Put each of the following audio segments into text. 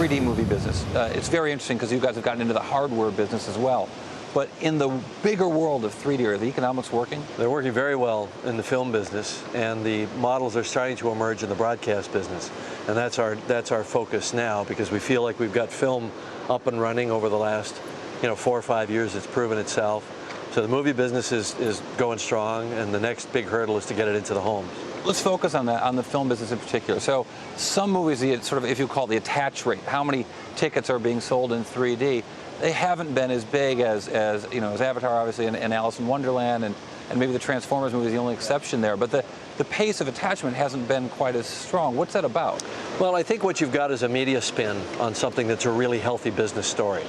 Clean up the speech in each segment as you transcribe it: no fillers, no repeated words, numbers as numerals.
3D movie business. It's very interesting because you guys have gotten into the hardware business as well. But in the bigger world of 3D, are the economics working? They're working very well in the film business, and the models are starting to emerge in the broadcast business. And that's our focus now, because we feel like we've got film up and running over the last 4 or 5 years. It's proven itself. So the movie business is going strong, and the next big hurdle is to get it into the homes. Let's focus on that, on the film business in particular. So some movies, sort of, if you call it the attach rate, how many tickets are being sold in 3D, they haven't been as big as Avatar, obviously, and Alice in Wonderland, and maybe the Transformers movie is the only exception there. But the pace of attachment hasn't been quite as strong. What's that about? Well, I think what you've got is a media spin on something that's a really healthy business story.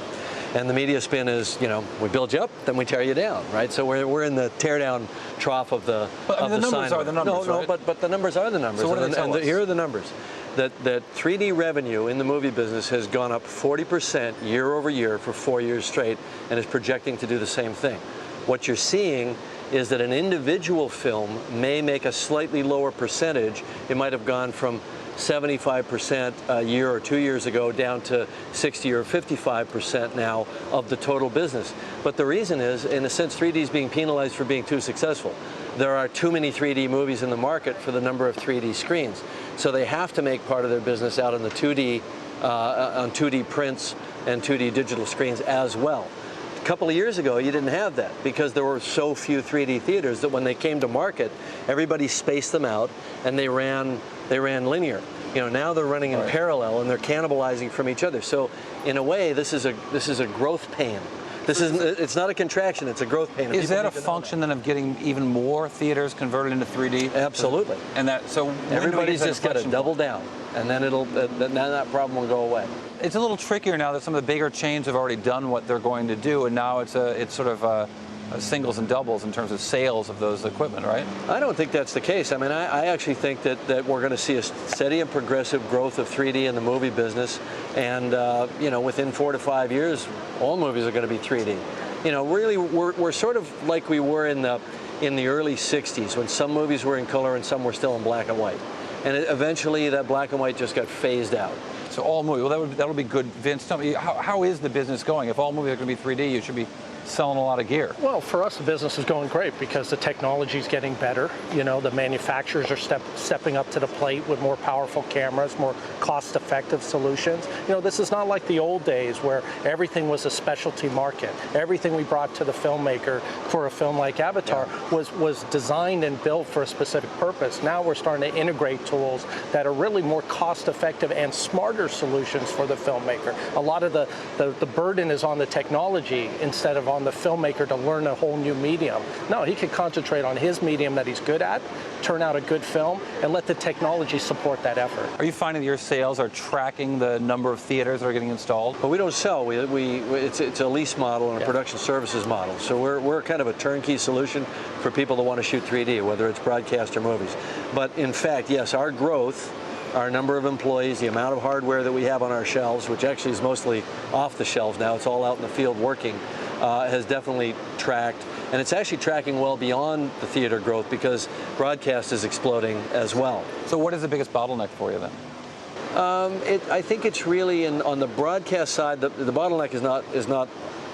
And the media spin is, we build you up, then we tear you down, right? So we're in the tear down trough of the the numbers are the numbers, No, right? but the numbers are the numbers. So what do they tell us? Here are the numbers. That 3D revenue in the movie business has gone up 40% year over year for 4 years straight, and is projecting to do the same thing. What you're seeing is that an individual film may make a slightly lower percentage. It might have gone from 75% a year or 2 years ago down to 60 or 55% now of the total business. But the reason is, in a sense, 3D is being penalized for being too successful. There are too many 3D movies in the market for the number of 3D screens. So they have to make part of their business out on the 2D, on 2D prints and 2D digital screens as well. A couple of years ago, you didn't have that because there were so few 3D theaters that when they came to market, everybody spaced them out and they ran linear. Now they're running in parallel and they're cannibalizing from each other. So in a way, this is a growth pain. It's not a contraction, it's a growth pain. Is that a function then of getting even more theaters converted into 3D? Absolutely. And so everybody's just got to double down, and then then that problem will go away. It's a little trickier now that some of the bigger chains have already done what they're going to do, and now it's sort of singles and doubles in terms of sales of those equipment, right? I don't think that's the case. I mean, I actually think that we're going to see a steady and progressive growth of 3D in the movie business, and within 4 to 5 years, all movies are going to be 3D. Really, we're sort of like we were in the early 60s, when some movies were in color and some were still in black and white, and eventually that black and white just got phased out. So all movies, well, that'll be good. Vince, tell me, how is the business going? If all movies are going to be 3D, you should be selling a lot of gear. Well, for us, the business is going great because the technology is getting better. The manufacturers are stepping up to the plate with more powerful cameras, more cost-effective solutions. This is not like the old days where everything was a specialty market. Everything we brought to the filmmaker for a film like Avatar was designed and built for a specific purpose. Now we're starting to integrate tools that are really more cost-effective and smarter solutions for the filmmaker. A lot of the burden is on the technology instead of on the filmmaker to learn a whole new medium. No, he could concentrate on his medium that he's good at, turn out a good film, and let the technology support that effort. Are you finding that your sales are tracking the number of theaters that are getting installed? But we don't sell. It's a lease model and a production services model. So we're kind of a turnkey solution for people that want to shoot 3D, whether it's broadcast or movies. But in fact, yes, our growth, our number of employees, the amount of hardware that we have on our shelves, which actually is mostly off the shelves now, it's all out in the field working, has definitely tracked, and it's actually tracking well beyond the theater growth because broadcast is exploding as well. So what is the biggest bottleneck for you then? I think it's really on the broadcast side. The bottleneck is not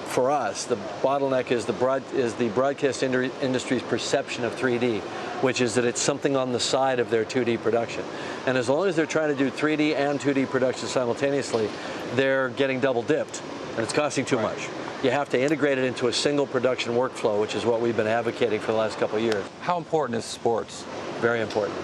for us. The bottleneck is the broadcast industry's perception of 3D, which is that it's something on the side of their 2D production. And as long as they're trying to do 3D and 2D production simultaneously, they're getting double dipped, and it's costing too much. You have to integrate it into a single production workflow, which is what we've been advocating for the last couple of years. How important is sports? Very important.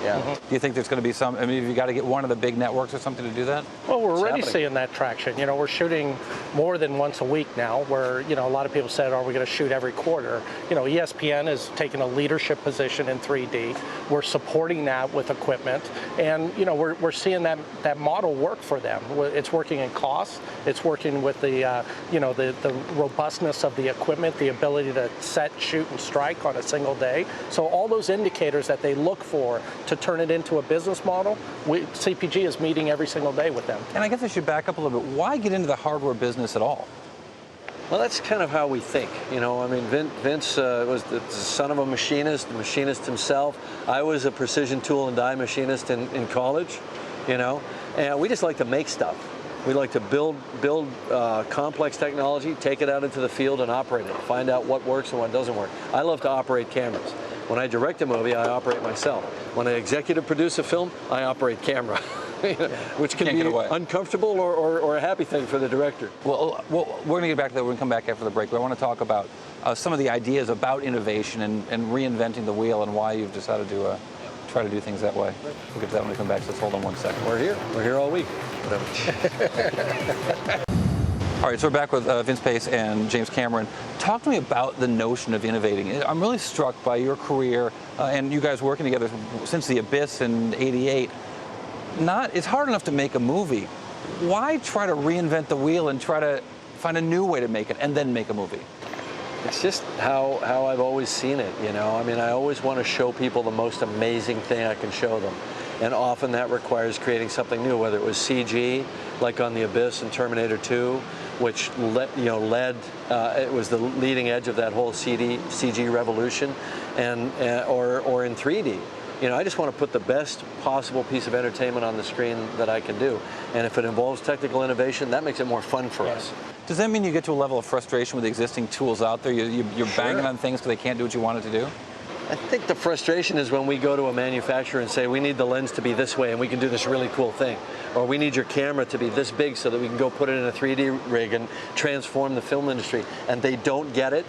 Yeah. Do you think there's going to be some, have you got to get one of the big networks or something to do that? Well, we're already seeing that traction. We're shooting more than once a week now, where, a lot of people said, are we going to shoot every quarter? ESPN has taken a leadership position in 3D. We're supporting that with equipment, and, we're seeing that model work for them. It's working in cost. It's working with the robustness of the equipment, the ability to set, shoot, and strike on a single day. So all those indicators that they look for to turn it into a business model, CPG is meeting every single day with them. And I guess I should back up a little bit. Why get into the hardware business at all? Well, that's kind of how we think. Vince was the son of a machinist himself. I was a precision tool and die machinist in college, and we just like to make stuff. We like to build complex technology, take it out into the field and operate it, find out what works and what doesn't work. I love to operate cameras. When I direct a movie, I operate myself. When I executive produce a film, I operate camera. Which can be uncomfortable or a happy thing for the director. Well, we're going to get back to that when we come back after the break, but I want to talk about some of the ideas about innovation and reinventing the wheel and why you've decided to try to do things that way. We'll get to that when we come back, so hold on one second. We're here all week. All right, so we're back with Vince Pace and James Cameron. Talk to me about the notion of innovating. I'm really struck by your career and you guys working together since The Abyss in '88. It's hard enough to make a movie. Why try to reinvent the wheel and try to find a new way to make it and then make a movie? It's just how I've always seen it, you know. I mean, I always want to show people the most amazing thing I can show them. And often that requires creating something new, whether it was CG, like on The Abyss and Terminator 2, which it was the leading edge of that whole CG revolution, or in 3D. You know, I just want to put the best possible piece of entertainment on the screen that I can do. And if it involves technical innovation, that makes it more fun for us. Does that mean you get to a level of frustration with the existing tools out there? You're banging on things because they can't do what you want it to do? I think the frustration is when we go to a manufacturer and say, we need the lens to be this way and we can do this really cool thing. Or we need your camera to be this big so that we can go put it in a 3D rig and transform the film industry. And they don't get it.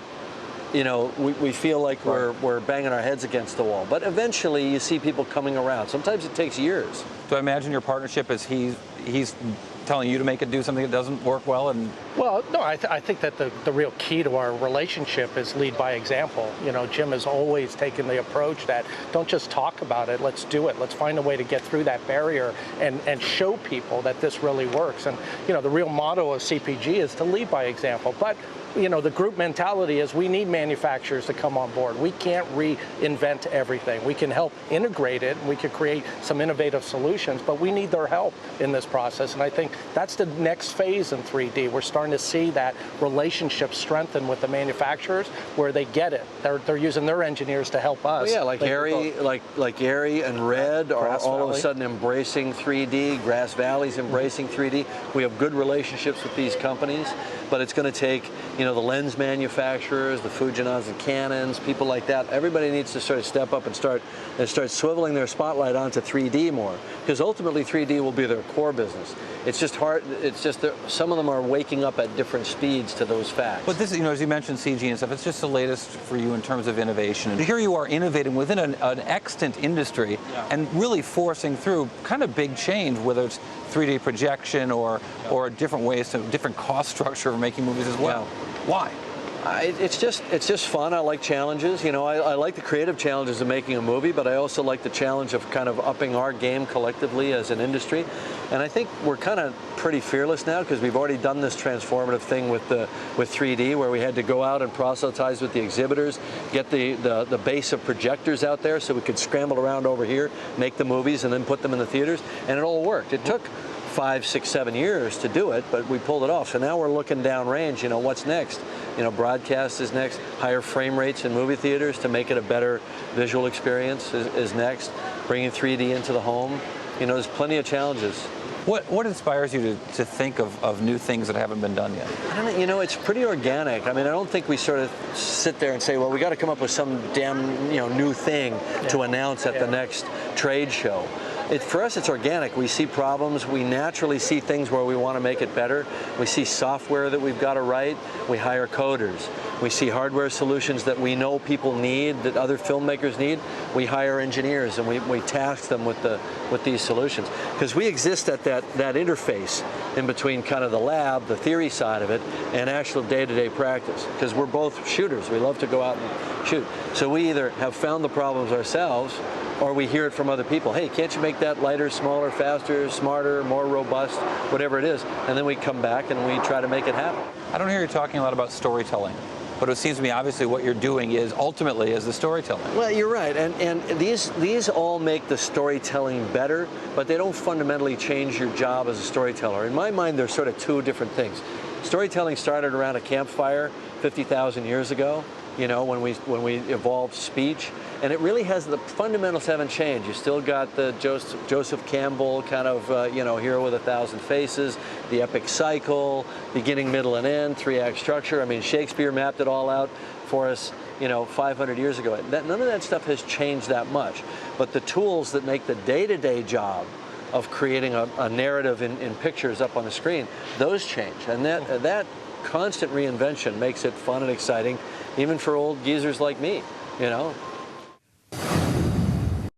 You know, we feel like we're banging our heads against the wall. But eventually you see people coming around. Sometimes it takes years. Do I imagine your partnership is he's telling you to do something that doesn't work well? Well, no, I think that the real key to our relationship is lead by example. You know, Jim has always taken the approach that don't just talk about it, let's do it. Let's find a way to get through that barrier and show people that this really works. And, you know, the real motto of CPG is to lead by example. But you know, the group mentality is we need manufacturers to come on board. We can't reinvent everything. We can help integrate it, and we can create some innovative solutions, but we need their help in this process. And I think that's the next phase in 3D. We're starting to see that relationship strengthen with the manufacturers where they get it. They're using their engineers to help us. Well, yeah, like Airy and Red are all of a sudden embracing 3D. Grass Valley's embracing 3D. We have good relationships with these companies, but it's going to take, you know, the lens manufacturers, the Fujinons and Canons, people like that. Everybody needs to sort of step up and start swiveling their spotlight onto 3D more, because ultimately 3D will be their core business. It's just hard. It's just that some of them are waking up at different speeds to those facts. But this, you know, as you mentioned CG and stuff, it's just the latest for you in terms of innovation. And here you are innovating within an extant industry and really forcing through kind of big change, whether it's 3D projection or different ways to different cost structure of making movies as well. Why? It's just fun. I like challenges. You know, I like the creative challenges of making a movie, but I also like the challenge of kind of upping our game collectively as an industry. And I think we're kind of pretty fearless now because we've already done this transformative thing with 3D, where we had to go out and proselytize with the exhibitors, get the base of projectors out there so we could scramble around over here, make the movies, and then put them in the theaters, and it all worked. It took 5, 6, 7 years to do it, but we pulled it off. So now we're looking downrange, you know, what's next? You know, broadcast is next, higher frame rates in movie theaters to make it a better visual experience is next, bringing 3D into the home. You know, there's plenty of challenges. What inspires you to think of new things that haven't been done yet? I don't know, you know, it's pretty organic. I mean, I don't think we sort of sit there and say, well, we got to come up with some damn, you know, new thing to announce at the next trade show. For us, it's organic. We see problems. We naturally see things where we want to make it better. We see software that we've got to write. We hire coders. We see hardware solutions that we know people need, that other filmmakers need. We hire engineers and we task them with these solutions. Because we exist at that interface in between kind of the lab, the theory side of it, and actual day-to-day practice. Because we're both shooters. We love to go out and shoot. So we either have found the problems ourselves, or we hear it from other people. Hey, can't you make that lighter, smaller, faster, smarter, more robust, whatever it is? And then we come back and we try to make it happen. I don't hear you talking a lot about storytelling, but it seems to me obviously what you're doing is ultimately is the storytelling. Well, you're right, and these all make the storytelling better, but they don't fundamentally change your job as a storyteller. In my mind, they're sort of two different things. Storytelling started around a campfire 50,000 years ago, you know, when we evolved speech. And it really has, the fundamentals haven't changed. You still got the Joseph Campbell kind of, you know, hero with 1,000 faces, the epic cycle, beginning, middle, and end, 3-act structure. I mean, Shakespeare mapped it all out for us, you know, 500 years ago. None of that stuff has changed that much. But the tools that make the day-to-day job of creating a narrative in pictures up on the screen, those change. And that constant reinvention makes it fun and exciting, even for old geezers like me, you know.